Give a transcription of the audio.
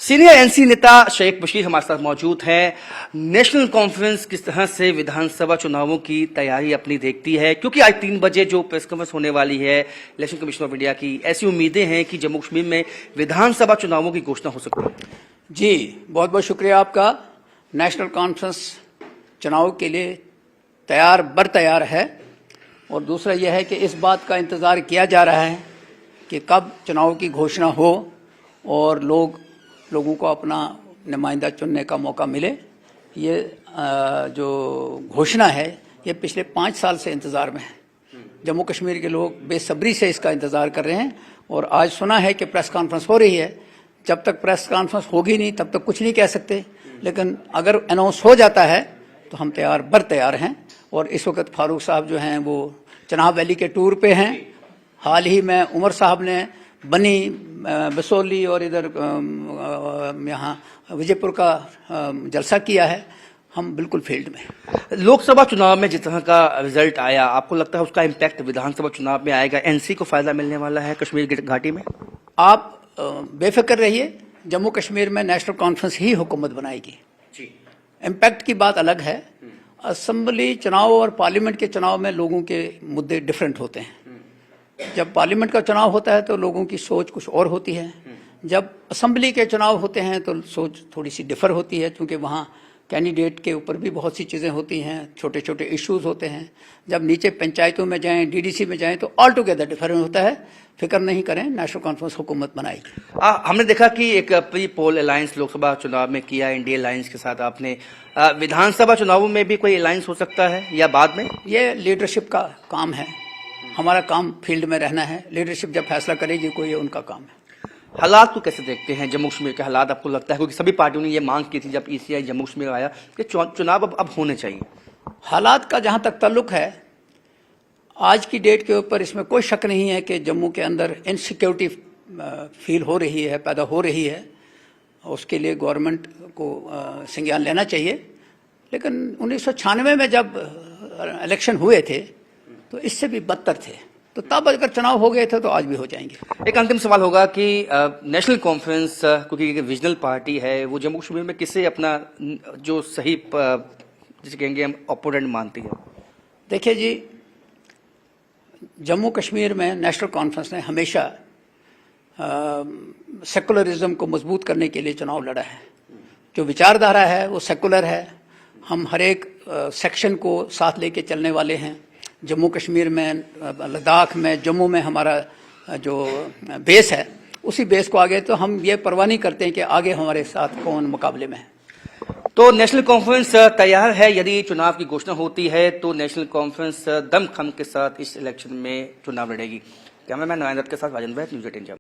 Senior NC नेता शेख बशीर हमारे साथ मौजूद हैं। नेशनल कॉन्फ्रेंस किस तरह से विधानसभा चुनावों की तैयारी अपनी देखती है, क्योंकि आज 3 बजे जो प्रेस कॉन्फ्रेंस होने वाली है इलेक्शन कमीशन ऑफ इंडिया की, ऐसी उम्मीदें हैं कि जम्मू कश्मीर में विधानसभा चुनावों की घोषणा हो सकती है। जी, बहुत बहुत शुक्रिया आपका। नेशनल कॉन्फ्रेंस चुनाव के लिए तैयार है और दूसरा यह है कि इस बात का इंतज़ार किया जा रहा है कि कब चुनाव की घोषणा हो और लोगों को अपना नुमाइंदा चुनने का मौका मिले। ये जो घोषणा है ये पिछले 5 साल से इंतज़ार में है। जम्मू कश्मीर के लोग बेसब्री से इसका इंतज़ार कर रहे हैं और आज सुना है कि प्रेस कॉन्फ्रेंस हो रही है। जब तक प्रेस कॉन्फ्रेंस होगी नहीं तब तक कुछ नहीं कह सकते, लेकिन अगर अनाउंस हो जाता है तो हम तैयार हैं। और इस वक्त फारूक साहब जो हैं वो चनाब वैली के टूर पे हैं। हाल ही में उमर साहब ने बनी, बसोली और इधर यहाँ विजयपुर का जलसा किया है। हम बिल्कुल फील्ड में। लोकसभा चुनाव में जिस तरह का रिजल्ट आया, आपको लगता है उसका इम्पैक्ट विधानसभा चुनाव में आएगा? एनसी को फायदा मिलने वाला है कश्मीर घाटी में? आप बेफिक्र रहिए, जम्मू कश्मीर में नेशनल कॉन्फ्रेंस ही हुकूमत बनाएगी। इम्पैक्ट की बात अलग है। असेंबली चुनाव और पार्लियामेंट के चुनाव में लोगों के मुद्दे डिफरेंट होते हैं। जब पार्लियामेंट का चुनाव होता है तो लोगों की सोच कुछ और होती है। जब असेंबली के चुनाव होते हैं तो सोच थोड़ी सी डिफर होती है, क्योंकि वहाँ कैंडिडेट के ऊपर भी बहुत सी चीज़ें होती हैं, छोटे छोटे इश्यूज होते हैं। जब नीचे पंचायतों में जाएं, डीडीसी में जाएं तो ऑल टुगेदर डिफरेंट होता है। फिक्र नहीं करें, नेशनल कॉन्फ्रेंस हुकूमत बनाएगी। हमने देखा कि एक प्री पोल अलायंस लोकसभा चुनाव में किया इंडिया अलायंस के साथ आपने। विधानसभा चुनावों में भी कोई अलायंस हो सकता है या बाद में? ये लीडरशिप का काम है। हमारा काम फील्ड में रहना है। लीडरशिप जब फैसला करेगी कोई, ये उनका काम है। हालात को कैसे देखते हैं जम्मू कश्मीर के हालात? आपको लगता है, क्योंकि सभी पार्टियों ने ये मांग की थी जब ईसीआई जम्मू कश्मीर आया कि चुनाव अब होने चाहिए। हालात का जहां तक ताल्लुक है, आज की डेट के ऊपर इसमें कोई शक नहीं है कि जम्मू के अंदर इनसिक्योरिटी फील हो रही है, पैदा हो रही है। उसके लिए गवर्नमेंट को संज्ञान लेना चाहिए। लेकिन 1996 में जब इलेक्शन हुए थे तो इससे भी बदतर थे, तो तब अगर चुनाव हो गए थे तो आज भी हो जाएंगे। एक अंतिम सवाल होगा कि नेशनल कॉन्फ्रेंस क्योंकि एक रीजनल पार्टी है, वो जम्मू कश्मीर में किसे अपना जो सही जिसे कहेंगे हम ओपोनेंट मानती है? देखिए जी, जम्मू कश्मीर में नेशनल कॉन्फ्रेंस ने हमेशा सेकुलरिज्म को मजबूत करने के लिए चुनाव लड़ा है। जो विचारधारा है वो सेकुलर है। हम हर एक सेक्शन को साथ लेके चलने वाले हैं। जम्मू कश्मीर में, लद्दाख में, जम्मू में हमारा जो बेस है उसी बेस को आगे, तो हम ये परवाह नहीं करते हैं कि आगे हमारे साथ कौन मुकाबले में है। तो नेशनल कॉन्फ्रेंस तैयार है। यदि चुनाव की घोषणा होती है तो नेशनल कॉन्फ्रेंस दमखम के साथ इस इलेक्शन में चुनाव लड़ेगी। कैमरामैन नवाइन दत्त के साथ राजेंद्र, न्यूज़ 18।